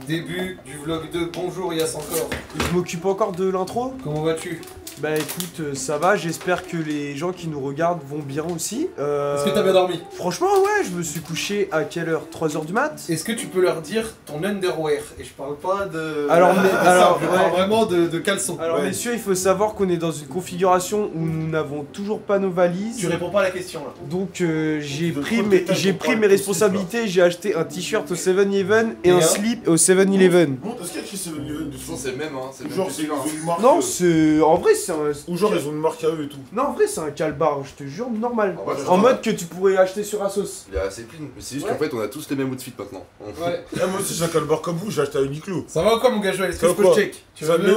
Début du vlog 2, bonjour Yass encore. Je m'occupe encore de l'intro. Comment vas-tu? Bah écoute, ça va, j'espère que les gens qui nous regardent vont bien aussi. Est-ce que t'as bien dormi? Franchement ouais, je me suis couché à quelle heure? 3h du mat? Est-ce que tu peux leur dire ton underwear? Et je parle pas de... Alors, je parle vraiment de caleçon. Alors messieurs, il faut savoir qu'on est dans une configuration où nous n'avons toujours pas nos valises. Tu réponds pas à la question là. Donc j'ai pris mes responsabilités, j'ai acheté un t-shirt au 7-Eleven et un slip au 7-Eleven. Bon, est-ce qu'il y a écrit 7-Eleven dessus? C'est le même, hein. C'est Genre, c'est une marque. Non, c'est... En vrai, c'est un... Ou genre, ils ont une marque à eux et tout. Non, en vrai, c'est un calbar, je te jure, normal. Ah ouais, en mode que tu pourrais acheter sur Asos. Il est assez clean. Mais c'est juste Ouais. qu'en fait, on a tous les mêmes outfits maintenant. Ouais. Moi aussi, j'ai un calbar comme vous, j'ai acheté à Uniqlo. Ça va ou quoi mon gars Joël? Est-ce que Ça je peux va le quoi? check? Tu vas bien?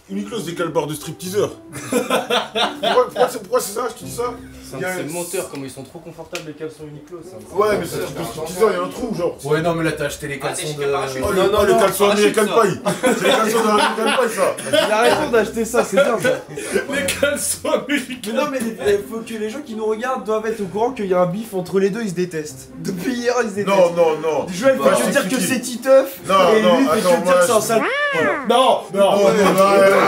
Uniqlo, c'est des calbars de stripteaseur. Pourquoi c'est ça? Je te dis ça? C'est le monteur, comme ils sont trop confortables les caleçons Uniqlo. Ouais, mais c'est un truc de stripteaseur, il y a un trou, genre. Ouais non mais là t'as acheté les caleçons de... Oh, non, les caleçons American Pie. C'est les caleçons d'American Pie, ça. Il a raison d'acheter ça, c'est bien ça. Les caleçons américains. Mais non, mais il faut que les gens qui nous regardent doivent être au courant qu'il y a un bif entre les deux, ils se détestent. Depuis hier, ils se détestent. Non. Joël Bah, fait que dire que c'est c'est Titeuf, Non, et non, lui fait attends, que dire que c'est un moi, sale. Non.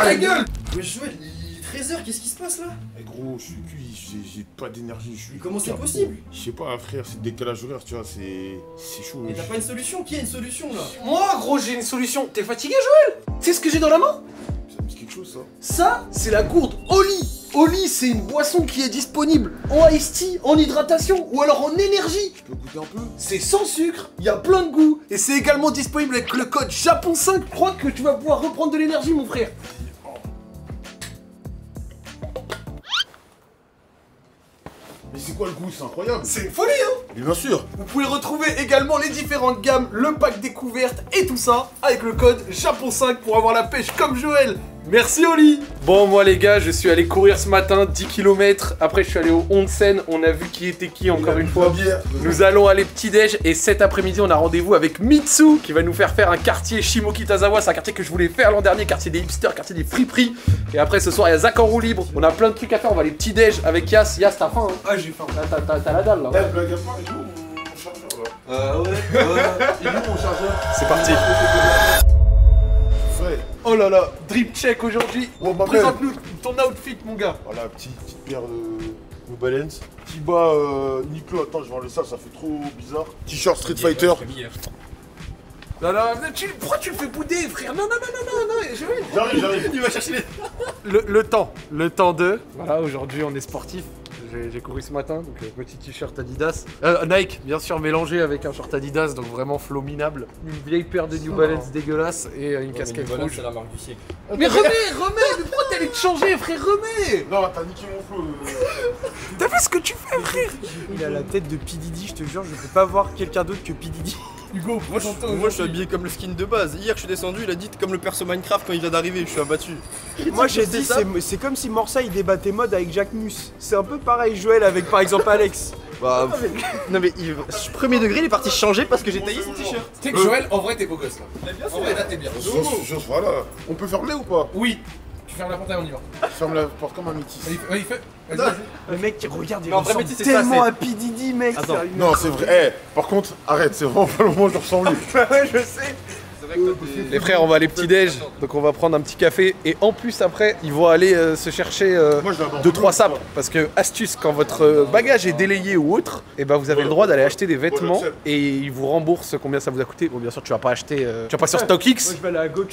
Ta gueule. Mais Joël, il est 13h, qu'est-ce qui se passe là? Eh gros, je suis cuit, j'ai pas d'énergie, je suis... Comment c'est possible? Je sais pas frère, c'est le décalage horaire, tu vois, c'est chaud. Mais t'as pas une solution? Qui a une solution là? Moi gros j'ai une solution. T'es fatigué Joël? Tu sais ce que j'ai dans la main? Ça me dit quelque chose ça. Ça, c'est la gourde Oli. Oli, c'est une boisson qui est disponible en iced tea, en hydratation ou alors en énergie. Tu peux goûter un peu? C'est sans sucre, il y a plein de goûts et c'est également disponible avec le code JAPON5. Je crois que tu vas pouvoir reprendre de l'énergie mon frère. Mais c'est quoi le goût? C'est incroyable. C'est une folie hein. Mais bien sûr. Vous pouvez retrouver également les différentes gammes, le pack découverte et tout ça avec le code JAPON5 pour avoir la pêche comme Joël. Merci Oli. Bon moi les gars, je suis allé courir ce matin 10 km. Après je suis allé au Onsen, on a vu qui était qui encore une fois. Nous allons aller petit-déj et cet après-midi on a rendez-vous avec Mitsu qui va nous faire un quartier Shimokitazawa. C'est un quartier que je voulais faire l'an dernier, quartier des hipsters, quartier des friperies. Et après ce soir il y a Zach en roue libre. On a plein de trucs à faire, on va aller petit-déj avec Yass. Yass t'as faim hein? Ah j'ai faim. T'as la dalle là. Eh, blague à part, il est où mon chargeur là? Il est où mon chargeur? C'est parti. Ouais. Oh là là, drip check aujourd'hui. Oh, ma Présente-nous ton outfit mon gars. Voilà, petite paire de New Balance. Petit bas Uniqlo, attends, je vais enlever ça, ça fait trop bizarre. T-shirt Street Fighter. Non, pourquoi tu le fais bouder frère? Non, J'arrive. il va chercher les... Le temps de... Voilà, aujourd'hui on est sportif. J'ai couru ce matin, donc petit t-shirt Adidas. Nike, bien sûr, mélangé avec un short Adidas, donc vraiment flow minable. Une vieille paire de New Balance dégueulasse et une casquette rouge. C'est la marque du siècle. Mais remets. Mais pourquoi t'allais te changer frère? Remets. Non, t'as niqué mon flow. T'as vu ce que tu fais frère? Il a la tête de P. Diddy, je te jure, je peux pas voir quelqu'un d'autre que P. Diddy. Hugo, Moi je suis habillé comme le skin de base. Hier je suis descendu, il a dit comme le perso Minecraft quand il vient d'arriver, je suis abattu. Moi j'ai dit, c'est comme si Morsa il débattait mode avec Jacques Mus. C'est un peu pareil Joël avec par exemple Alex. Bah, non mais premier degré il est parti changer parce que j'ai taillé son t-shirt. Tu sais que Joël, en vrai t'es beau gosse là. En vrai là t'es bien. Voilà. On peut fermer ou pas? Oui. Tu fermes la porte et on y va. Ferme la porte comme un métis. Il fait... Vas-y. Le mec qui regarde, il Mais en vrai, ressemble Métis, c'est ça, tellement c'est- à P. Diddy mec. Attends. sérieux. Non, c'est vrai. Eh, par contre, arrête, c'est vraiment pas le moment de ressembler. Ouais je sais. Les frères, on va aller petit-déj, donc on va prendre un petit café et en plus après, ils vont aller se chercher Moi, je l'adore. 2-3 sapes. Parce que, astuce, quand votre bagage est délayé ou autre, et ben vous avez le droit d'aller acheter des vêtements et ils vous remboursent combien ça vous a coûté. Bon, bien sûr, tu vas pas acheter, tu vas pas sur Moi StockX. je vais aller à Go.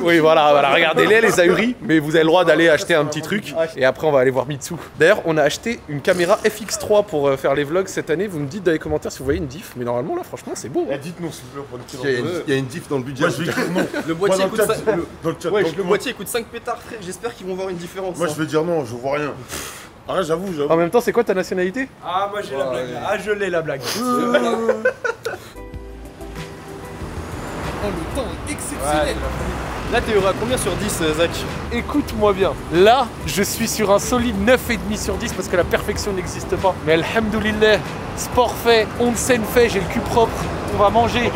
Oui, voilà, regardez-les, les ahuris, mais vous avez le droit d'aller acheter un petit truc et après on va aller voir Mitsu. D'ailleurs, on a acheté une caméra FX3 pour faire les vlogs cette année. Vous me dites dans les commentaires si vous voyez une diff, mais normalement là, franchement, c'est beau. Eh, dites-nous s'il vous plaît pour le tirer. Il y a une diff dans le budget. Moi, je vais écrire non. Le boîtier Moi, coûte dans le 5 chat, dans le chat, Ouais, dans le le boîtier coûte 5 pétards frère, j'espère qu'ils vont voir une différence. Moi, hein. je vais dire non, je vois rien. Arrête, j'avoue. En même temps, c'est quoi ta nationalité? Ah moi j'ai la blague là. Ah je l'ai la blague. Oh, le temps est exceptionnel. Là t'es heureux à combien sur 10 Zach? Écoute-moi bien. Là, je suis sur un solide 9,5 sur 10 parce que la perfection n'existe pas. Mais alhamdoulilah, sport fait, onsen fait, j'ai le cul propre, on va manger.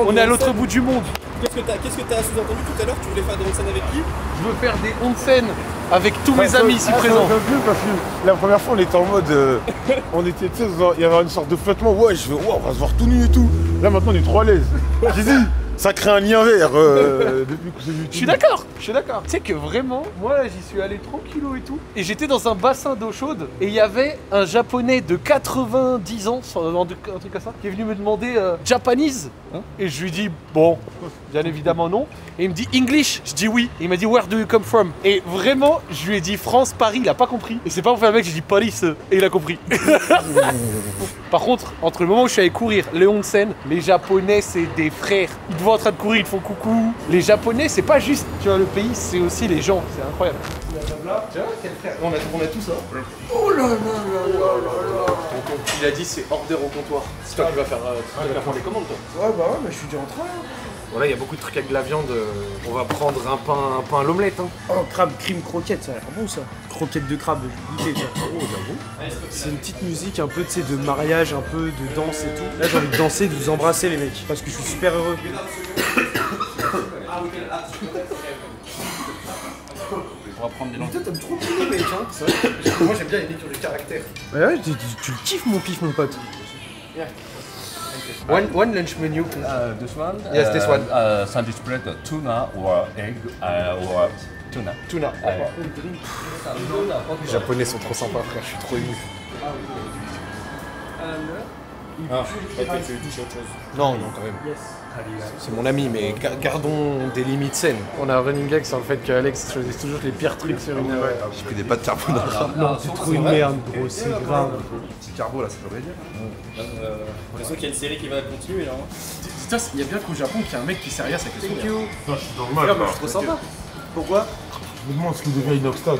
On est à l'autre bout du monde. Qu'est-ce que t'as sous-entendu tout à l'heure? Tu voulais faire des onsen avec qui? Je veux faire des onsen avec tous mes amis ici présents. Parce que la première fois, on était en mode. On était, tu sais, il y avait une sorte de flottement. Ouais, on va se voir tout nu et tout. Là, maintenant, on est trop à l'aise. J'ai dit, Ça crée un lien vert depuis que c'est Je suis d'accord, je suis d'accord. Tu sais que vraiment, moi j'y suis allé tranquillo et tout. Et j'étais dans un bassin d'eau chaude. Et il y avait un japonais de 90 ans, un truc comme ça, qui est venu me demander Japanese. Et je lui dis, bon, bien évidemment non. Et il me dit English. Je dis oui. Et il m'a dit Where do you come from? Et vraiment, je lui ai dit France, Paris, il a pas compris. Et c'est pas pour faire un mec, j'ai dit Paris, et il a compris. Par contre, entre le moment où je suis allé courir, les onsen, les Japonais, c'est des frères. Ils te voient en train de courir, ils te font coucou. Les Japonais, c'est pas juste, tu vois, le pays, c'est aussi les gens. C'est incroyable. Tu vois, quel frère. On a tout ça. Oh là là là là là là. Il a dit c'est order au comptoir. C'est toi qui vas faire, prendre les commandes, toi. Ouais, bah ouais, mais je suis déjà en train. Voilà, il y a beaucoup de trucs avec de la viande. On va prendre un pain à l'omelette. Hein. Oh, crabe, crime, croquette, ça a l'air bon ça. Croquette de crabe, je vais goûter ça. Oh, j'avoue. C'est une petite musique un peu, tu sais, de mariage, un peu de danse et tout. Là, j'ai envie de danser, de vous embrasser, les mecs, parce que je suis super heureux. On va prendre des langues. Toi, t'aimes trop le mec, hein. C'est vrai. Parce que moi, j'aime bien les mecs qui ont du caractère. Ouais, tu le kiffes, mon pif, mon pote. One lunch menu. This one? Yes, this one. Sandwich bread, tuna or egg or tuna. Tuna. Les Japonais sont trop sympas, frère. Je suis trop ému. Ah, tu touches autre chose. Non, quand même. C'est mon ami, mais gardons des limites saines. On a un running gag sur le fait qu'Alex choisit toujours les pires trucs sur une. J'ai pris des pâtes carbonara. Non, c'est trop une merde, gros, c'est grave. Petit carbo là, ça peut rien dire. J'ai l'impression qu'il y a une série qui va continuer là. Dis-toi, il y a bien qu'au Japon qu'il y a un mec qui sait rien avec les souvenirs. Putain, je suis dans le mal là. Trop sympa. Pourquoi? Je me demande ce qu'il devient Inoxtag.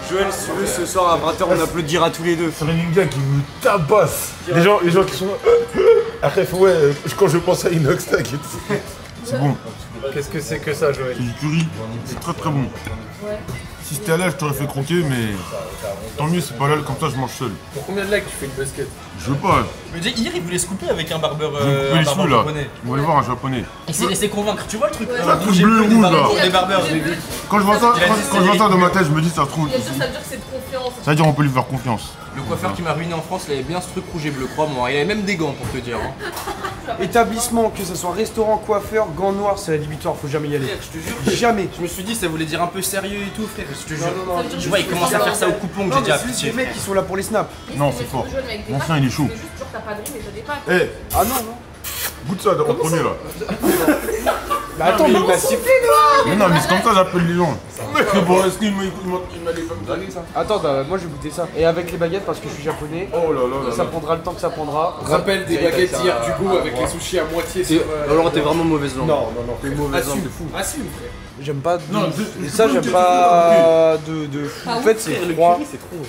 Joël, si tu veux, ce soir à 20h, on applaudira tous les deux. C'est un ninja qui me tabasse. Les gens qui sont là. Après, ouais, quand je pense à Inoxtag et tout. C'est bon. Qu'est-ce que c'est que ça, Joël? C'est du curry. C'est très très bon. Si c'était halal, je t'aurais fait croquer, mais tant mieux, c'est pas halal, comme ça je mange seul. Pour combien de likes tu fais une basket? Je veux pas. Mais hier il voulait se couper avec un barbeur Je vais couper les cheveux là. japonais. On va aller voir un japonais. Il s'est laissé convaincre, tu vois le truc Ça, tout bleu et rouge là. Les barbeurs, j'ai vu. Quand je vois ça, quand je vois ça dans ma tête, je me dis ça se trouve. Bien sûr, ça veut dire que c'est de confiance. Ça veut dire on peut lui faire confiance. Le coiffeur qui m'a ruiné en France, il avait bien ce truc rouge et bleu, crois-moi. Il avait même des gants pour te dire. Établissement, que ce soit restaurant, coiffeur, gants noirs, c'est rédhibitoire, faut jamais y aller. Je te jure, Jamais. je me suis dit ça voulait dire un peu sérieux et tout, frère. Je te jure. non, Tu vois, il commence à faire ça au coupon que j'ai Non, dit mais à c'est juste pitié. des mecs qui sont là pour les snaps. Non, c'est fort. Mon chien, il est chaud. C'est juste genre t'as pas de riz mais t'as des pâtes. Eh, Ah non, non. goûte ça en premier là. Bah attends, mais il m'a sifflé. Mais non, mais c'est comme ça j'appelle les gens. Mais bon, est-ce qu'il m'a des femmes d'aller ça? Attends, moi je vais goûter ça. Et avec les baguettes parce que je suis japonais. Oh là là là. Ça prendra le temps que ça prendra. Rappelle des baguettes hier du goût avec les sushis à moitié sur. Laurent, t'es vraiment mauvaise langue. Non, t'es mauvais Assume, de fou. Assume, frère. J'aime pas de... Non, Et ça, j'aime pas de fou. En fait, c'est froid.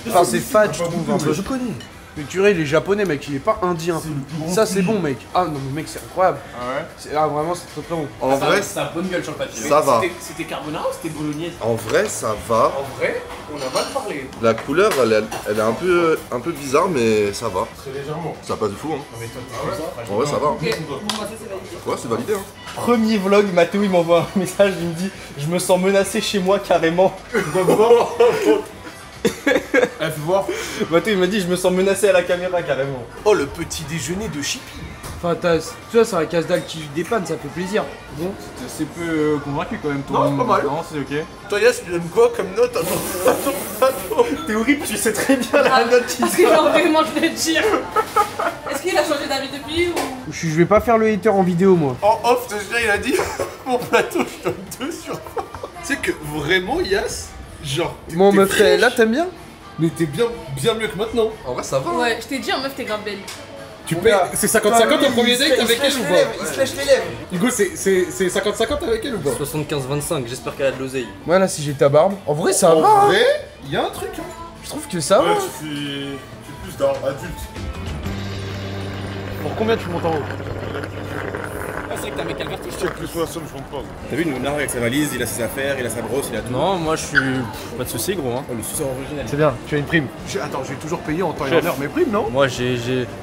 Enfin, c'est fat, je trouve. Un peu. Je connais. Le curé, il est japonais, mec, il est pas indien. Ça, c'est bon, mec. Ah non, mais mec, c'est incroyable. Ah ouais? Ah, vraiment, c'est très très bon. En vrai, c'est un bonne gueule sur le papier. ça va. C'était carbonara ou c'était bolognaise? En vrai, ça va. En vrai, on a mal parlé. La couleur, elle est un peu bizarre, mais ça va. Très légèrement. Ça passe du fou, hein. Ah En vrai, ça va. Hein. Ok, bon bah ça c'est validé. Ouais, c'est validé, hein. Premier vlog, Mathéo il m'envoie un message, il me dit je me sens menacé chez moi carrément. Elle fait voir. Mathéo il m'a dit je me sens menacé à la caméra carrément. Oh, le petit déjeuner de Chippy. Enfin, tu vois, c'est un casse-dalle qui dépanne, ça fait plaisir. Bon. C'est peu convaincu quand même toi. Non, pas mal. Non, c'est ok. Toi, Yass, tu donnes quoi comme note à ton plateau? T'es horrible, tu sais très bien la note qui Parce que genre vraiment je vais te dire. Est-ce qu'il a changé d'avis depuis ou. Je vais pas faire le hater en vidéo, moi. En off, déjà, il a dit mon plateau, je donne 2 sur 5. Tu sais que vraiment, Yass, genre. Mon t'es meuf, fraîche, là, t'aimes bien? mais t'es bien mieux que maintenant. En vrai, ça va. Ouais, je t'ai dit en meuf t'es grave belle. Tu payes. C'est 50-50 au premier date avec elle ou pas? Il se lèche les lèvres. Hugo, c'est 50-50 avec elle ou pas? 75-25, j'espère qu'elle a de l'oseille. Voilà, si j'ai ta barbe. En vrai, ça En va. Hein. vrai, il y a un truc. Hein. Je trouve que ça va. Ouais, tu fais plus d'adulte. Pour combien tu montes en haut? C'est vrai que t'as un mec à le vertige. Je tiens plus sur la somme, je rentre pas. T'as vu, nous, avec sa valise, il a ses affaires, il a sa brosse, il a tout. Non, moi je suis. Pas de soucis gros hein. Oh, le suceur original. C'est bien, tu as une prime. Attends, je vais toujours payer en temps et en heure mes primes, non? Moi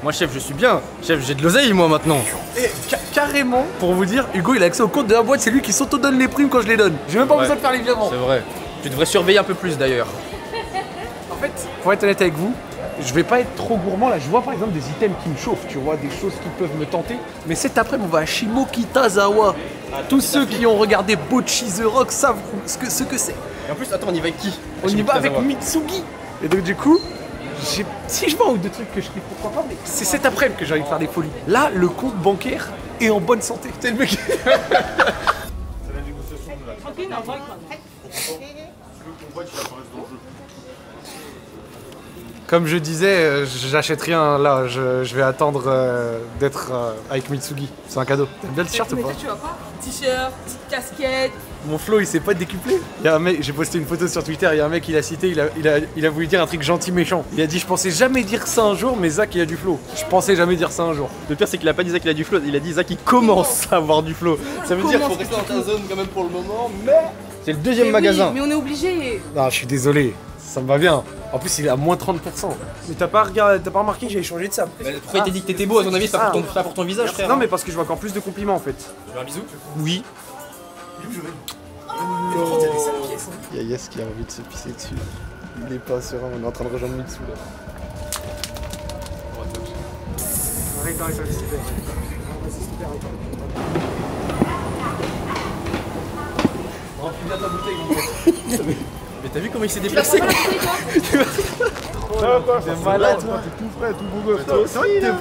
Moi chef je suis bien. Chef j'ai de l'oseille moi maintenant. Et carrément, pour vous dire, Hugo il a accès au compte de la boîte, c'est lui qui s'auto-donne les primes quand je les donne. J'ai même pas Ouais. besoin de faire les virements. C'est vrai. Tu devrais surveiller un peu plus d'ailleurs. En fait, pour être honnête avec vous, Je vais pas être trop gourmand là, je vois par exemple des items qui me chauffent, tu vois, des choses qui peuvent me tenter. Mais cet après-midi, on va à Shimokitazawa. Tous ceux qui ont regardé Bocchi The Rock savent ce que c'est. Et en plus, attends, on y va avec qui? On y va avec Mitsugi. Et donc du coup, si je vois un ou deux trucs que je kiffe, pourquoi pas, mais c'est cet après-midi que j'ai envie de faire des folies. Là, le compte bancaire est en bonne santé. C'est le mec. Comme je disais, j'achète rien là, je vais attendre d'être avec Mitsugi. C'est un cadeau. T'aimes bien le t-shirt ou pas? Tu vois quoi? T-shirt, petite casquette. Mon flow il s'est pas décuplé. Il y a un mec, j'ai posté une photo sur Twitter, il y a un mec il a cité, il a voulu dire un truc gentil méchant. Il a dit je pensais jamais dire ça un jour, mais Zach il a du flow. Je pensais jamais dire ça un jour. Le pire, c'est qu'il a pas dit Zach il a du flow, il a dit Zach il commence à avoir du flow. Ça veut dire qu'il faut rester dans ta zone quand même pour le moment, mais c'est le deuxième magasin. Mais on est obligé. Non, je suis désolé, ça me va bien. En plus il est à moins 30%. Mais t'as pas remarqué que j'avais changé de sable? Pourquoi il t'a dit que t'étais beau à ton avis? C'est pas pour ton visage, frère. Non mais parce que je vois encore plus de compliments en fait. Tu veux un bisou? Oui. Il y a Yes qui a envie de se pisser dessus. Il est pas serein, on est en train de rejoindre Mitsu là. Arrête, c'est super. Remplis bien ta bouteille mon pote. Mais t'as vu comment il s'est déplacé? Ça va pas, c'est malade, toi, t'es tout frais, tout beau gosse.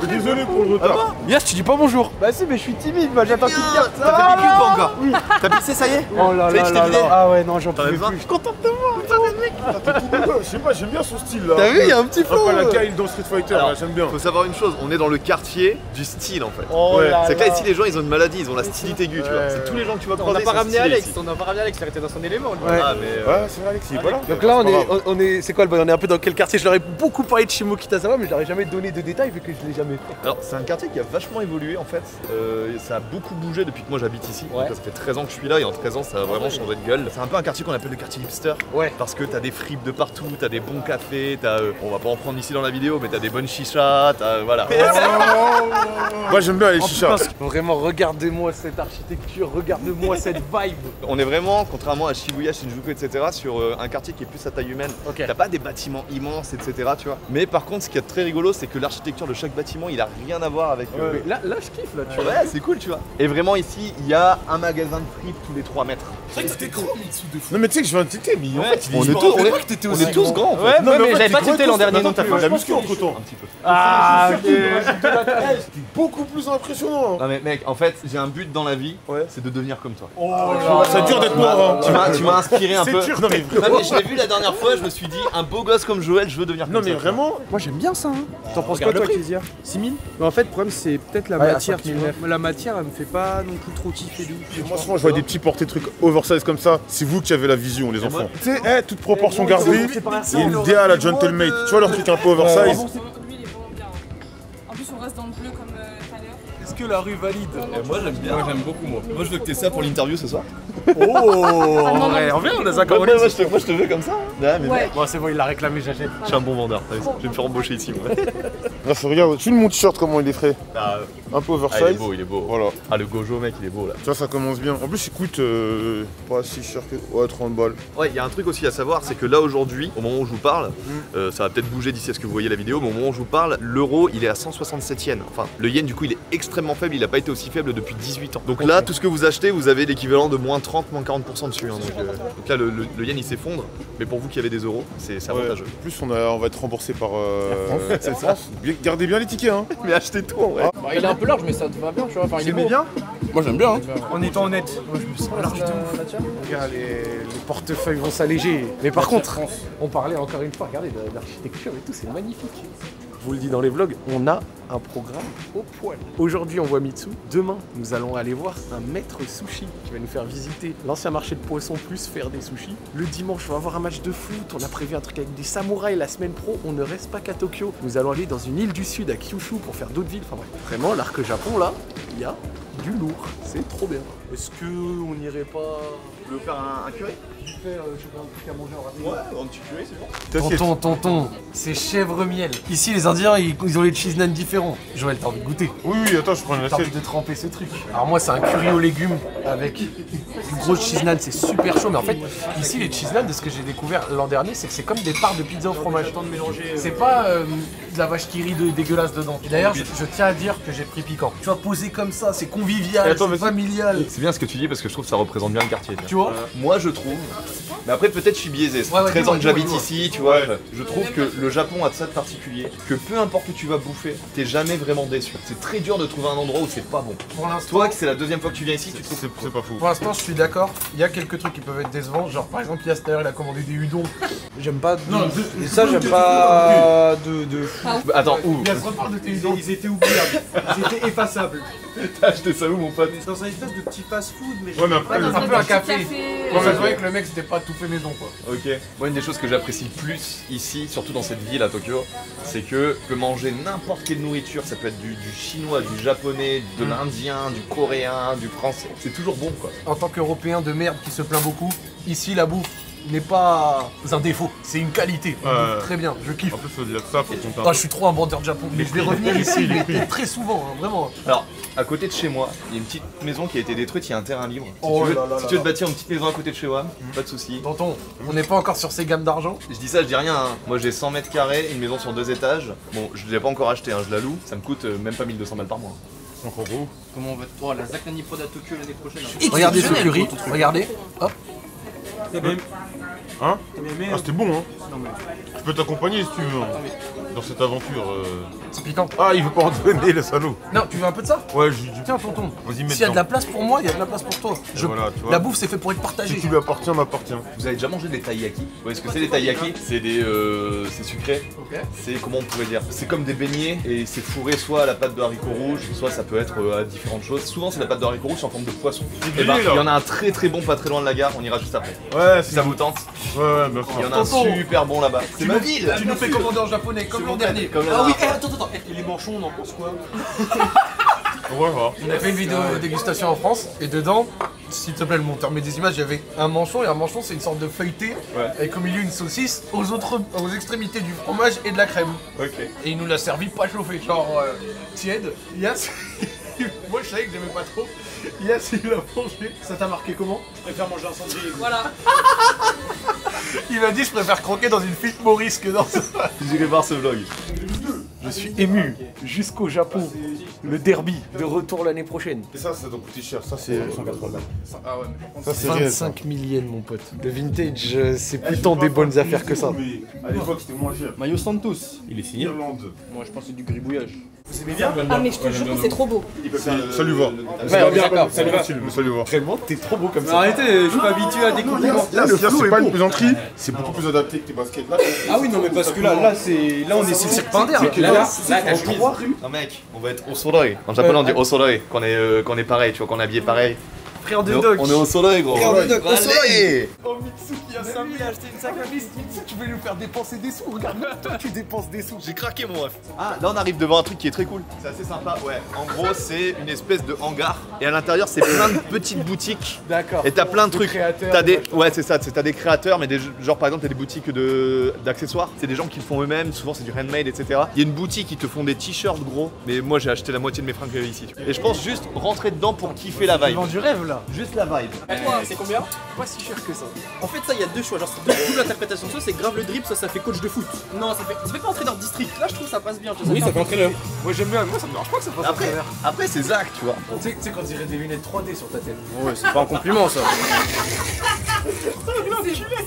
Désolé pour le retard. Yes, tu dis pas bonjour. Bah si, mais je suis timide, moi j'attends qu'il me carte. T'as fait vécu ou pas encore? Oui. T'as pissé, ça y est? Oh là là là là. Ah ouais, non, j'en pouvais plus. Je suis content de te voir, putain de mec. T'es tout beau gosse. Je sais pas, j'aime bien son style là. T'as vu, il y a un petit flow. Pas la caille dans Street Fighter, là, j'aime bien. Faut savoir une chose, on est dans le quartier du style en fait. Oh Ouais. là C'est que là là. ici les gens ils ont une maladie, ils ont la stylite aiguë, tu vois. C'est tous les gens que tu vas On croiser. n'a pas sont ramené stylés Alex, ici. on n'a pas ramené Alex, il était dans son élément. lui. Ouais. Ah mais Ouais, c'est vrai, Alex, il est pas là. Donc là C'est pas grave. on est c'est quoi le bon, on est un peu dans quel quartier? Je leur ai beaucoup parlé de Shimokitazawa, mais je leur ai jamais donné de détails vu que je l'ai jamais fait. Alors c'est un quartier qui a vachement évolué en fait. Ça a beaucoup bougé depuis que moi j'habite ici. Ouais. Donc, ça fait 13 ans que je suis là et en 13 ans ça a vraiment changé de gueule. C'est un peu un quartier qu'on appelle le quartier hipster. Ouais. Parce que t'as des fripes de partout, t'as des bons cafés, t'as. On va pas en prendre ici dans la vidéo, mais t'as des bonnes chichas, t'as. Voilà. Moi j'aime bien les En chichas. plus, vraiment, regardez-moi cette architecture, regardez-moi cette vibe. On est vraiment, contrairement à Shibuya, Shinjuku, etc., sur un quartier qui est plus à taille humaine. Ok. T'as pas des bâtiments immenses, etc., tu vois. Mais par contre, ce qui est très rigolo, c'est que l'architecture de chaque bâtiment, il a rien à voir avec. Mais là je kiffe là, tu vois. Ouais, c'est cool, tu vois. Et vraiment, ici, il y a un magasin de fripes tous les 3 mètres. Non mais tu sais que je viens de titer, mais en fait On est tous grands, en fait. Ouais, Non, mais en mais fait, j'avais pas t'es tilté gros, l'an dernier non, non t'as plus. fait. La muscu entre temps. Un petit peu. Ah ok. C'est beaucoup plus impressionnant. Non mais mec, en fait, j'ai un but dans la vie, Ouais. c'est de devenir comme toi. Ça dure d'être noir. Tu m'as inspiré un peu. C'est dur, non mais Non vraiment. mais je l'ai vu la dernière fois, je me suis dit, un beau gosse comme Joël, je veux devenir comme Non ça. mais vraiment. Moi j'aime bien ça. Hein. T'en penses regarde quoi le toi, prix. Kézia? 6000? Mais en fait, le problème c'est peut-être la Ouais, à matière. 5000 tu vois. La matière, elle me fait pas non plus trop kiffer de ouf. Moi souvent je vois des petits portés trucs oversize comme ça. C'est vous qui avez la vision les enfants. Tu sais, toute proportion gardée. Il y a une DA à la Gentlemate. Tu vois leur truc un peu oversize. Lui, il est vraiment bien. En plus, on reste dans le bleu comme tout à l'heure. Est-ce que la rue valide? Moi j'aime bien. Moi j'aime beaucoup moi. Moi je veux que t'aies ça pour l'interview ce soir. Oh ouais, on vient, on a Zach en ligne. Moi je te veux comme ça. Ouais, mais Ouais. Bon c'est bon, il l'a réclamé, j'achète. je suis un bon vendeur. Je vais me faire embaucher ici moi. Bref, regarde, tu mon t-shirt comment il est frais. Ah, Un peu il est oversize. beau, il est beau. Voilà. Ah le Gojo mec, il est beau là. Tu vois, ça commence bien. En plus, il coûte pas si cher que. Ouais, 30 balles. Ouais, il y a un truc aussi à savoir, c'est que là aujourd'hui, au moment où je vous parle, ça va peut-être bouger d'ici à ce que vous voyez la vidéo, mais au moment où je vous parle, l'euro il est à 167 yens. Enfin, le yen du coup il est extrêmement faible, il n'a pas été aussi faible depuis 18 ans. Donc là, tout ce que vous achetez, vous avez l'équivalent de moins 30, moins 40% dessus. Hein. Donc là, le yen il s'effondre, mais pour vous qui avez des euros, c'est avantageux. En plus, on va être remboursé par la France. Gardez bien les tickets, hein. Mais achetez tout en vrai. Bah, il est un peu large, mais ça te va bien, tu vois. Enfin, il est beau. bien? Moi j'aime bien. En étant honnête. Moi je me sens large de ouf. Regarde, les portefeuilles vont s'alléger. Mais par contre, on parlait encore une fois, regardez, l'architecture et tout, c'est magnifique. Je vous le dis dans les vlogs, on a un programme au poil. Aujourd'hui, on voit Mitsu. Demain, nous allons aller voir un maître sushi qui va nous faire visiter l'ancien marché de poissons plus faire des sushis. Le dimanche, on va avoir un match de foot. On a prévu un truc avec des samouraïs. La semaine pro, on ne reste pas qu'à Tokyo. Nous allons aller dans une île du sud à Kyushu pour faire d'autres villes. Enfin bref, vraiment, l'arc Japon, là, il y a du lourd. C'est trop bien. Est-ce que on n'irait pas Tu veux faire un curry? vite fait, je sais pas, un truc à manger en rapide? Ouais, un petit curry c'est bon. Tonton, c'est chèvre miel. Ici, les Indiens, ils ont les cheese naan différents. différent. Joël, t'as envie de goûter? Oui, attends, je prends une T'as envie assiette. de tremper ce truc. Alors moi c'est un curry aux légumes avec du gros cheese naan, c'est super chaud. Mais en fait ici les cheese naan, de ce que j'ai découvert l'an dernier, c'est que c'est comme des parts de pizza au fromage. C'est pas de la vache qui rit dégueulasse dedans. Et d'ailleurs je tiens à dire que j'ai pris piquant. Tu vois, posé comme ça, c'est convivial, Attends, c'est mais familial. C'est bien ce que tu dis parce que je trouve que ça représente bien le quartier. Tu vois? Moi je trouve, mais après peut-être je suis biaisé, ça Ouais, fait 13 ans que dis-moi, j'habite dis-moi. ici, tu vois, je trouve que le Japon a de ça de particulier, que peu importe où tu vas bouffer, t'es jamais vraiment déçu. C'est très dur de trouver un endroit où c'est pas bon. Pour l'instant, Toi que c'est la deuxième fois que tu viens ici, tu trouves C'est pas fou. pour l'instant, je suis d'accord. Il y a quelques trucs qui peuvent être décevants. Genre, par exemple, Yas, d'ailleurs, il a commandé des udons. J'aime pas. Et ça, j'aime pas de. Attends, où? Yas, reparle de tes udons. Ils étaient oubliables. Ils étaient effaçables. T'as acheté ça où mon pote? Dans un espèce de petit fast-food, mais. Ouais, mais après, Un peu un café. Café. Quand ça se voyait que le mec, c'était pas tout fait maison, quoi. Ok. Moi, une des choses que j'apprécie le plus ici, surtout dans cette ville à Tokyo, c'est que tu peux manger n'importe quelle nourriture. Ça peut être du chinois, du japonais, de l'indien, du coréen, du français. C'est toujours bon, quoi. En tant qu'Européen de merde qui se plaint beaucoup, ici, la bouffe n'est pas un défaut, c'est une qualité. On bouffe très bien, je kiffe. en plus, faut dire ça, faut compter Ah, je suis trop un vendeur de Japon, mais je vais revenir ici mais très souvent, hein, vraiment. Alors, à côté de chez moi, il y a une petite maison qui a été détruite, il y a un terrain libre. Si Oh tu veux, là là si là tu veux là. te bâtir une petite maison à côté de chez moi, pas de soucis. Tonton, on n'est pas encore sur ces gammes d'argent. Je dis ça, je dis rien. Hein. Moi j'ai 100 mètres carrés, une maison sur 2 étages. Bon, je l'ai pas encore acheté, hein, je la loue. Ça me coûte même pas 1200 balles par mois. Comment on va te voir la Zaknani Prod à Tokyo l'année prochaine? Regardez ce curry, regardez. Hop. Hein? Ah, c'était bon, hein? Tu peux t'accompagner si tu veux, hein, dans cette aventure. C'est piquant. Ah, il veut pas en donner, le salaud. Non, tu veux un peu de ça? Ouais, Tiens, tonton. Vas-y, mets S'il y a de dedans. la place pour moi, il y a de la place pour toi. voilà, tu vois. La bouffe, c'est fait pour être Si partagé. tu lui appartiens, m'appartient. Vous avez déjà mangé des taiyaki? Vous voyez ce que c'est les taiyaki? C'est des. C'est sucré. Ok. C'est comment on pourrait dire? C'est comme des beignets et c'est fourré soit à la pâte de haricots rouges, soit ça peut être à différentes choses. Souvent c'est la pâte de haricots rouges en forme de poisson. Et grillé, il là. y en a un très très bon pas très loin de la gare, on ira juste après. Ouais, Si ça vous tente, Ouais, bien il y sûr. en a un Tonton. super bon là-bas. C'est ma ville! Tu nous fais commander en japonais comme l'an dernier. Comme Ah oui, la- attends. Et les manchons, on en pense quoi? Ouais, voilà. On a fait une vidéo dégustation en France et dedans, s'il te plaît le monteur met des images, il y avait un manchon et un manchon c'est une sorte de feuilleté avec au milieu une saucisse, aux extrémités du fromage et de la crème. Ok. Et il nous l'a servi pas chauffé, genre tiède. Yas, moi je savais que j'aimais pas trop. Yas il l'a mangé. Ça t'a marqué comment? Je préfère manger un cendrier. Voilà. Il m'a dit je préfère croquer dans une Philippe Maurice que dans ça. J'irai voir ce vlog. Je suis ému jusqu'au Japon. Le derby de retour l'année prochaine. Et ça doit coûter cher. Ça, c'est 180 balles. Ah ouais, mais Ça, c'est réel. 25 000 yens mon pote. Le vintage, c'est plus tant des bonnes affaires que ça. Mais à l'époque, c'était moins cher. Mayo Santos, il est signé. Irlande. Moi je pense que c'est du gribouillage. Ah, mais je te jure que c'est trop beau. Ça lui va. Ouais, d'accord, ça lui va. Ça lui va. Vraiment, t'es trop beau comme ça. Arrêtez, je suis pas habitué à des compliments. Là, c'est pas une plaisanterie. C'est beaucoup plus adapté que tes baskets. Là, Ah oui, non, mais parce que là on est sur le cirque Pinder. Là, la chemise. Non mec, on va être au soleil. En japonais on dit au soleil, qu'on est pareil, tu vois, qu'on est habillé pareil. Frère de On est- Doc. On est au soleil gros. Frère de Doc, au Allez. Oh Mitsuki a 5 000 acheté une sac à vis. Tu veux nous faire dépenser des sous. Regarde, toi tu dépenses des sous. J'ai craqué mon ref. Ah, là on arrive devant un truc qui est très cool. C'est assez sympa, ouais. En gros, c'est une espèce de hangar. Et à l'intérieur, c'est plein de petites boutiques. D'accord. Et t'as plein de trucs. créateurs, T'as des. machin. Ouais, c'est ça. T'as des créateurs, mais des. Genre par exemple, t'as des boutiques d'accessoires. C'est des gens qui le font eux-mêmes. Souvent, c'est du handmade, etc. Il y a une boutique qui te font des t-shirts gros. Mais moi, j'ai acheté la moitié de mes fringues ici. Et je pense juste rentrer dedans pour kiffer la Tu vibe. vends du rêve là. Juste la vibe. C'est combien? Pas si cher que ça. En fait, ça, il y a deux choix. Genre, c'est double interprétation. Soit c'est grave le drip, soit ça fait coach de foot. Non, ça fait pas entraîneur district. Là, je trouve ça passe bien. Oui, ça fait entraîneur. Moi j'aime bien, moi ça me dérange pas que ça fasse Après, après c'est Zach, tu vois. Tu sais quand on dirait des lunettes 3D sur ta tête. Ouais, c'est pas un compliment ça.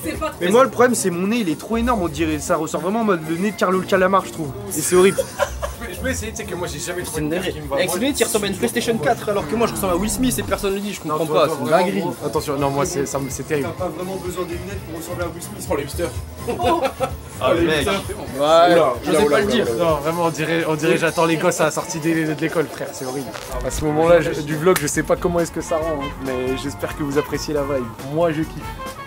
C'est pas trop. Mais moi, le problème, c'est mon nez, il est trop énorme. On dirait, ça ressort vraiment en mode le nez de Carlo le Calamar, je trouve. Et c'est horrible. Je peux essayer, tu sais que moi j'ai jamais C'est trouvé une de dinguerie. qui me va. Avec ce nez, il ressemble à une PlayStation 4 alors que moi je ressemble à Will Smith et personne le dit. Je comprends pas. C'est une dinguerie. Attention, non, moi c'est terrible. pas vraiment besoin des lunettes pour ressembler à Will Smith. Oh, les hipsters. Ah, le mec. Ouais, j'osais pas le dire. Non, vraiment, on dirait j'attends les gosses à la sortie de l'école, frère, c'est horrible. À ce moment-là du vlog, je sais pas comment est-ce que ça rend, hein, mais j'espère que vous appréciez la vibe. Moi, je kiffe.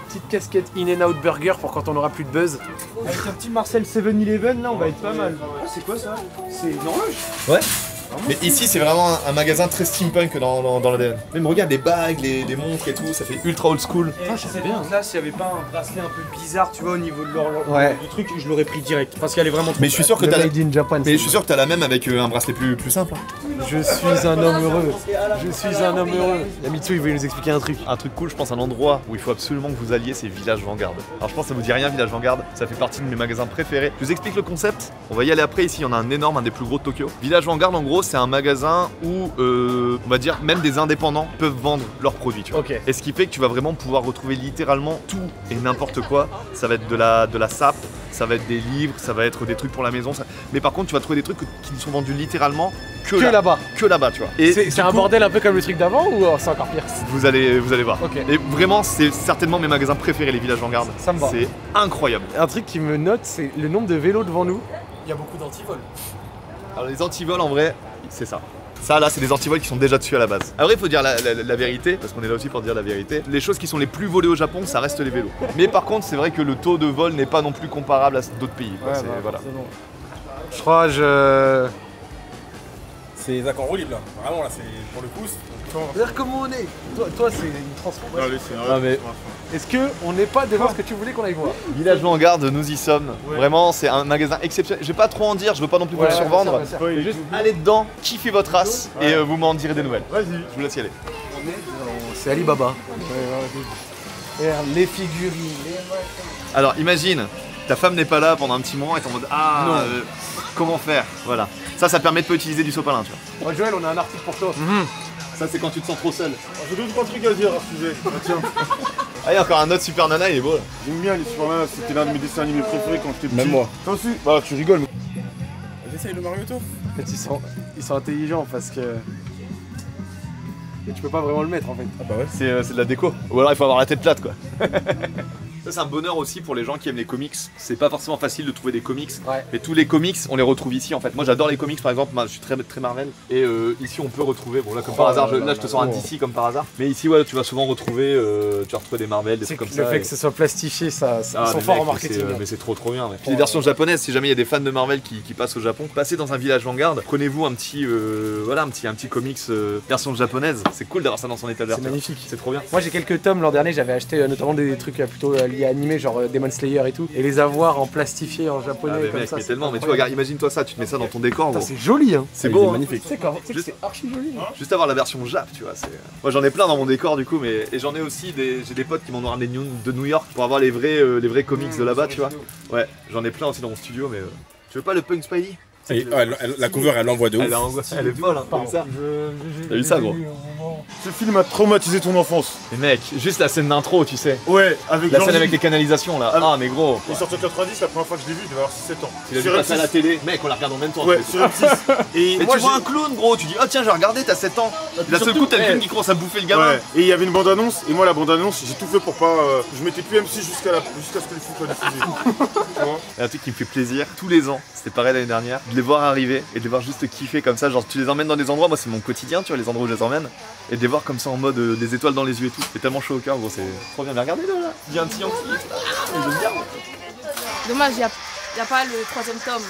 Petite casquette In-N-Out Burger pour quand on aura plus de buzz. Avec un petit Marcel 7-Eleven, là, on va être pas mal. Ah, c'est quoi ça? C'est une horloge? Ouais. Mais ici, c'est vraiment un magasin très steampunk dans l'ADN. Même regarde les bagues, les montres et tout, ça fait ultra old school. C'est bien. Là, s'il n'y avait pas un bracelet un peu bizarre, tu vois, au niveau de l'horloge du truc, je l'aurais pris direct. Parce qu'elle est vraiment trop. Mais je suis sûr que Le t'as la... Made in Japan. Mais je suis sûr que t'as la même avec un bracelet plus simple. Je suis un homme heureux. Je suis un homme heureux. Yamitsu, il voulait nous expliquer un truc. Un truc cool, je pense, un endroit où il faut absolument que vous alliez, c'est Village Vanguard. Alors je pense que ça vous dit rien, Village Vanguard, ça fait partie de mes magasins préférés. Je vous explique le concept, on va y aller après. Ici, il y en a un énorme, un des plus gros de Tokyo. Village Vanguard, en gros, c'est un magasin où, on va dire, même des indépendants peuvent vendre leurs produits, tu vois. Ok. Et ce qui fait que tu vas vraiment pouvoir retrouver littéralement tout et n'importe quoi. Ça va être de la sape, ça va être des livres, ça va être des trucs pour la maison. Mais par contre, tu vas trouver des trucs qui ne sont vendus littéralement que là-bas. Que là-bas, tu vois. Et C'est du un coup, bordel un peu comme le truc d'avant ou c'est encore pire? vous allez voir. Ok. Et vraiment, c'est certainement mes magasins préférés, les Villages Vanguard. Ça me va. C'est incroyable. Un truc qui me note, c'est le nombre de vélos devant nous. Il y a beaucoup d'antivols. Alors les antivols, en vrai, c'est ça. Ça là, c'est des antivols qui sont déjà dessus à la base. Après, il faut dire la vérité, parce qu'on est là aussi pour dire la vérité. Les choses qui sont les plus volées au Japon, ça reste les vélos. Mais par contre, c'est vrai que le taux de vol n'est pas non plus comparable à d'autres pays. quoi. Voilà. Je crois, C'est les accords libre là. Vraiment là, c'est pour le coup. Regarde comment on est. Toi c'est une transformation. Ah, mais Est-ce qu'on n'est pas devant ce que tu voulais qu'on aille voir? Village Vanguard, nous y sommes. Vraiment, c'est un magasin exceptionnel. Je vais pas trop en dire, je veux pas non plus vous le survendre. Mais juste allez dedans, kiffez votre race et vous m'en direz des nouvelles. Vas-y, je vous laisse y aller. C'est Alibaba. Regarde, les figurines. Alors imagine, ta femme n'est pas là pendant un petit moment et t'es en mode comment faire? Voilà. Ça permet de pas utiliser du sopalin, tu vois. Oh, Joël, on a un article pour toi. Ça c'est quand tu te sens trop seul. J'ai 2-3 trucs à dire à ce sujet. Tiens, Ah, il y a encore un autre Super Nana, il est beau là. j'aime bien les Super Nana, c'était l'un de mes dessins animés préférés quand j'étais petit. Même moi. Toi aussi? Bah, tu rigoles. J'essaye le Mario Tour. En fait, ils sont intelligents parce que. Et tu peux pas vraiment le mettre en fait. Ah bah ouais. C'est de la déco. Ou alors il faut avoir la tête plate quoi. Ça c'est un bonheur aussi pour les gens qui aiment les comics. C'est pas forcément facile de trouver des comics, mais tous les comics on les retrouve ici en fait. Moi j'adore les comics par exemple, moi, je suis très Marvel et ici on peut retrouver, bon là comme par hasard, là je te sors un DC comme par hasard, mais ici ouais tu vas souvent retrouver, tu vas retrouver des Marvel, des trucs comme ça. Le fait que ce soit plastifié, ils sont forts en marketing. Mais c'est trop bien. Puis les versions japonaises, si jamais il y a des fans de Marvel qui passent au Japon, passez dans un village Vanguard, prenez-vous un petit un petit comics version japonaise. C'est cool d'avoir ça dans son étagère. C'est magnifique. C'est trop bien. Moi j'ai quelques tomes l'an dernier, j'avais acheté notamment des trucs plutôt liés à animés, genre Demon Slayer et tout, et les avoir en plastifié en japonais Ah mais comme mec, ça. mais c'est tellement, mais tu vois, incroyable. regarde, imagine-toi ça, tu te mets ça dans ton décor, Putain, gros. c'est joli hein. C'est beau, hein. Magnifique. C'est archi joli. Juste avoir la version Jap, tu vois. Moi j'en ai plein dans mon décor du coup, mais et j'en ai aussi j'ai des potes qui m'en ont ramené de New York pour avoir les vrais comics de là-bas, tu vois. Ouais, j'en ai plein aussi dans mon studio, mais tu veux pas le Punk Spidey? La cover elle l'envoie de ouf. Elle est folle, hein, comme ça. T'as vu ça, gros? Ce film a traumatisé ton enfance. Mais mec, juste la scène d'intro, tu sais. Ouais, avec La Georgie. scène avec les canalisations là. Ah mais gros. Il est sorti en 90, la première fois que je l'ai vu, je devais avoir 6-7 ans. Tu l'as vu passer à la télé. Mec, on la regarde en même temps. Ouais, sur M6. Et Mais moi, tu vois un clown gros, tu dis oh tiens j'ai regardé, t'as 7 ans. Et d'un seul coup t'as le film qui commence à bouffer le gamin. Ouais. Et il y avait une bande-annonce, et moi la bande-annonce, j'ai tout fait pour pas. Je mettais plus M6 jusqu'à ce que le film soit diffusé. Tu vois. Et un truc qui me fait plaisir tous les ans, c'était pareil l'année dernière, de les voir arriver et de les voir juste kiffer comme ça. Genre tu les emmènes dans des endroits, moi c'est mon quotidien, tu vois, les endroits où je les emmène, et de les voir comme ça en mode des étoiles dans les yeux et tout. C'est tellement chaud au cœur, gros, c'est trop bien. Mais regardez-le là, il y a un petit Yankee. J'aime bien. Dommage, il n'y a pas le troisième tome.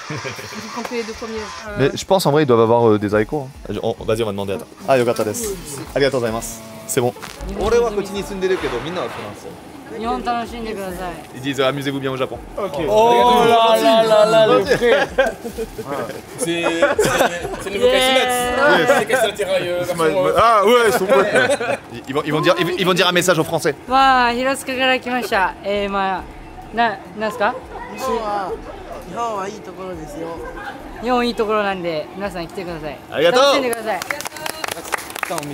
J'ai compris les deux premiers. Mais je pense en vrai ils doivent avoir des haricots. Hein. Vas-y, on va demander. Attends. Ah, yogata desu. Arigatou gozaimasu. C'est bon. Ils disent amusez-vous bien au Japon. Ok. Oh là là, le frère. C'est le nouveau Cassinet. C'est Cassinet Ah ouais, son pote. Ils vont dire un message aux Français. まあ、広塚から来ました。なんすか？日本はいいところですよ。日本いいところなんで、皆さん来てください。ありがとう。楽しんでください。 Putain, mais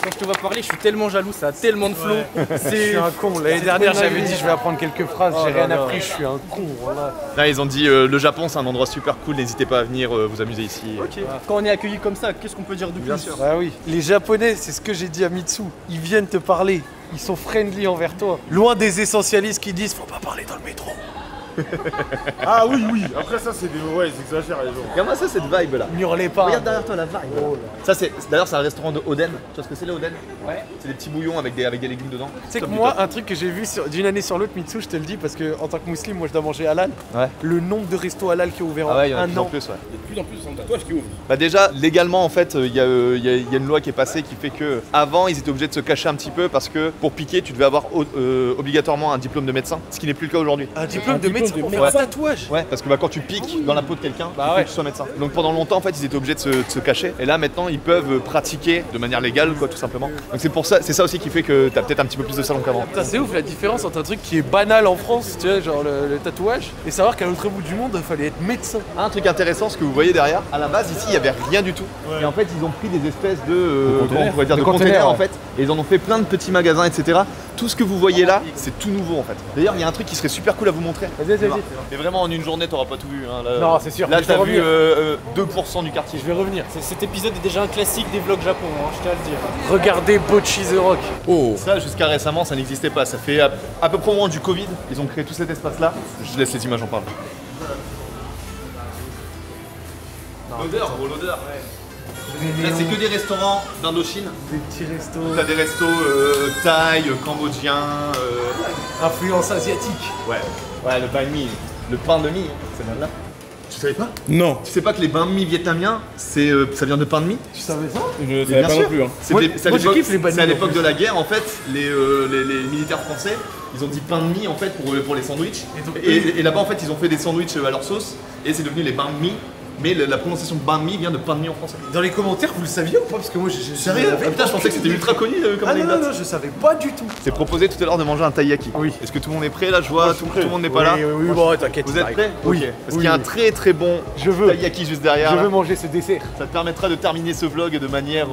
quand je te vois parler, je suis tellement jaloux, ça a tellement de flow. Je suis un con. L'année dernière, j'avais dit je vais apprendre quelques phrases, j'ai rien appris, je suis un con. Voilà. Là, ils ont dit le Japon c'est un endroit super cool, n'hésitez pas à venir vous amuser ici. Ok. Quand on est accueilli comme ça, qu'est-ce qu'on peut dire de plus? Bien sûr. Ah oui, les Japonais, c'est ce que j'ai dit à Mitsu, ils viennent te parler, ils sont friendly envers toi. Loin des essentialistes qui disent faut pas parler dans le métro. Ah oui, oui. Après ça, c'est des. Ouais, ils exagèrent les gens. Regarde-moi ça, cette vibe là. N'hurlez pas. Regarde derrière toi la vibe. Oh là. Ça c'est d'ailleurs c'est un restaurant de Oden. Tu vois ce que c'est les Oden? Ouais. C'est des petits bouillons avec des légumes dedans. Tu sais que Top moi, du top. un truc que j'ai vu d'une année sur l'autre, Mitsu, je te le dis, parce que en tant que musulman, moi je dois manger halal. Ouais. Le nombre de restos halal qui est ouvert Ah ouais, il y en a en de un plus en an. plus, ouais. plus en plus de centres de tatouage qui ouvrent. Bah déjà, légalement en fait, il y a une loi qui est passée qui fait que avant ils étaient obligés de se cacher un petit peu parce que pour piquer, tu devais avoir obligatoirement un diplôme de médecin, ce qui n'est plus le cas aujourd'hui. Un diplôme de médecin pour faire un tatouage? Ouais, parce que bah, quand tu piques dans la peau de quelqu'un, il faut que tu sois médecin. Donc pendant longtemps en fait, ils étaient obligés de se cacher. Et là maintenant, ils peuvent pratiquer de manière légale, quoi, tout simplement. Donc c'est pour ça, c'est ça aussi qui fait que t'as peut-être un petit peu plus de salons qu'avant. C'est ouf la différence entre un truc qui est banal en France, tu vois, genre le tatouage, et savoir qu'à l'autre bout du monde, il fallait être médecin. Un truc intéressant, ce que vous voyez derrière, à la base ici, il y avait rien du tout. Et en fait, ils ont pris des espèces de containers en fait, et ils en ont fait plein de petits magasins, etc. Tout ce que vous voyez là, c'est tout nouveau en fait. D'ailleurs, il y a un truc qui serait super cool à vous montrer. Vas-y. Mais vraiment, en une journée, t'auras pas tout vu. Hein, là, non, c'est sûr. Là, t'as vu 2% du quartier. Je vais revenir. Cet épisode est déjà un classique des vlogs Japon, hein, je tiens à le dire. Regardez Bocchi The Rock. Oh. Ça, jusqu'à récemment, ça n'existait pas. Ça fait à peu près au moment du Covid, ils ont créé tout cet espace-là. Je laisse les images en parler. L'odeur, gros, l'odeur. Là, c'est que des restaurants d'Indochine. Des petits restos. T'as des restos thaï, cambodgiens. Influence asiatique. Ouais, le banh mi. Le pain de mie, c'est même là. Tu savais pas? Non. Tu sais pas que les banh mi vietnamiens, ça vient de pain de mie? Tu savais ça? Je savais pas non plus. Hein. C'est à l'époque de la guerre, en fait, les militaires français, ils ont dit pain de mie en fait pour les sandwichs. Et là-bas, en fait, ils ont fait des sandwichs à leur sauce et c'est devenu les banh mi. Mais la prononciation banh mi vient de pain de mie en français. Dans les commentaires, vous le saviez ou pas? Parce que moi, j'ai sérieux? Putain, je pensais que c'était ultra connu comme anecdote. Non, je savais pas du tout. C'est proposé tout à l'heure de manger un taiyaki. Oui. Est-ce que tout le monde est prêt là? Je vois, tout le monde n'est pas là. Oui, bon, t'inquiète. Vous êtes prêts? Oui. Ok. Parce qu'il y a un très très bon taiyaki juste derrière. Je veux manger ce dessert. Ça te permettra de terminer ce vlog de manière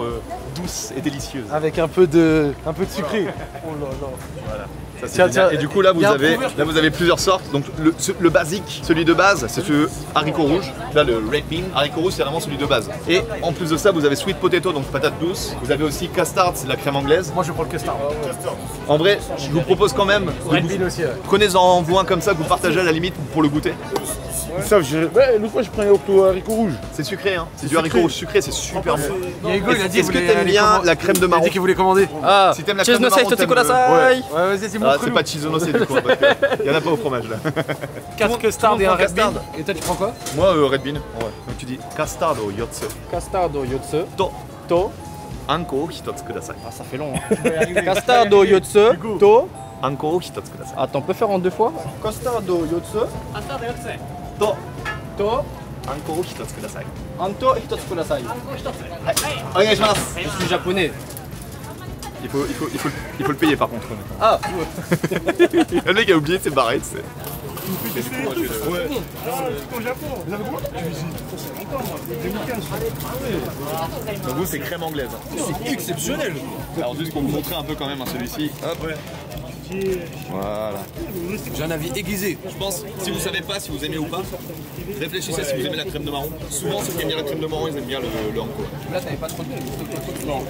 douce et délicieuse. Avec un peu de sucré. Oh là là. Voilà. Ça, tiens. Et du coup là vous avez plusieurs sortes. Donc le basique, celui de base, c'est ce haricot rouge. Là le red bean, haricot rouge c'est vraiment celui de base. Et en plus de ça vous avez sweet potato, donc patate douce. Vous avez aussi custard, c'est de la crème anglaise. Moi je prends le custard. En vrai, je vous propose quand même. Red bean aussi. Prenez-en un comme ça que vous partagez à la limite pour le goûter. Ça, l'autre fois, je prenais au haricot rouge. C'est sucré, hein. C'est du haricot rouge sucré, c'est super bon. Diego, il a dit est-ce que t'aimes bien la crème de marron? Il a dit qu'il voulait commander. Ah, si t'aimes la crème de marron, Ouais, vas-y, c'est bon. C'est pas chizono, c'est du coup. Il y en a pas au fromage là. 4 custard et un red bean. Et toi, tu prends quoi? Moi, red bean. Ouais. Donc tu dis castardo yotsu. Castardo yotsu. To. Anko hitotsu kudasai. Ah, ça fait long. Hein. Castardo yotsu. To. Anko hitotsu kudasai. Attends, on peut faire en deux fois? Castardo yotsu. To. To. Anko hitotsu kudasai. Anto hitotsu kudasai. Onegaishimasu. Je suis japonais. Il faut le payer par contre. Ah. Le mec a oublié de se barrer, tu sais. Ouais. Au Japon. Vous avez combien de cuisine? Donc vous c'est crème anglaise. C'est exceptionnel. Alors juste pour vous montrer un peu quand même celui-ci. Hop. Voilà. J'ai un avis aiguisé. Je pense, si vous savez pas si vous aimez ou pas, réfléchissez si vous aimez la crème de marron. Souvent ceux qui aiment bien la crème de marron, ils aiment bien le hanko. Là t'avais pas trop de non.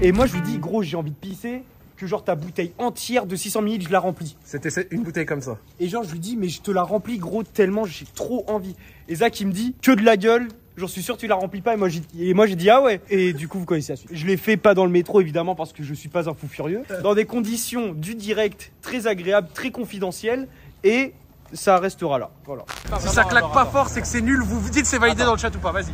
Et moi je vous dis gros j'ai envie de pisser, que genre ta bouteille entière de 600 ml je la remplis. C'était une bouteille comme ça. Et genre je lui dis mais je te la remplis gros tellement j'ai trop envie. Et Zach il me dit que de la gueule, j'en suis sûr tu la remplis pas. Et moi j'ai dit ah ouais. Et du coup vous connaissez la suite. Je l'ai fait pas dans le métro évidemment parce que je suis pas un fou furieux. Dans des conditions du direct très agréables, très confidentielles et ça restera là. Voilà. Si ça claque pas fort c'est que c'est nul, vous dites c'est validé dans le chat ou pas, vas-y.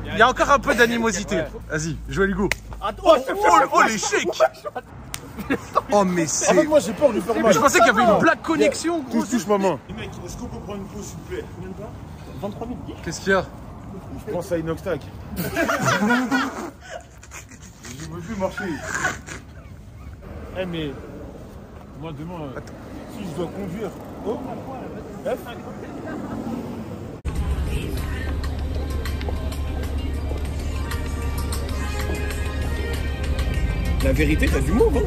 Il y a encore un peu d'animosité. Vas-y, Joël Hugo. Oh l'échec. Oh mais c'est... En fait, moi j'ai peur de lui faire mal. Je pensais qu'il y avait une blague connexion gros. Touche ma main. Les mecs, est-ce qu'on peut prendre une pause s'il vous plaît? 23 000. Qu'est-ce qu'il y a? Je pense à Inoxtag. Je veux plus marcher. Eh mais... Moi demain, si je dois conduire... Oh F. La vérité, t'as du mot, hein?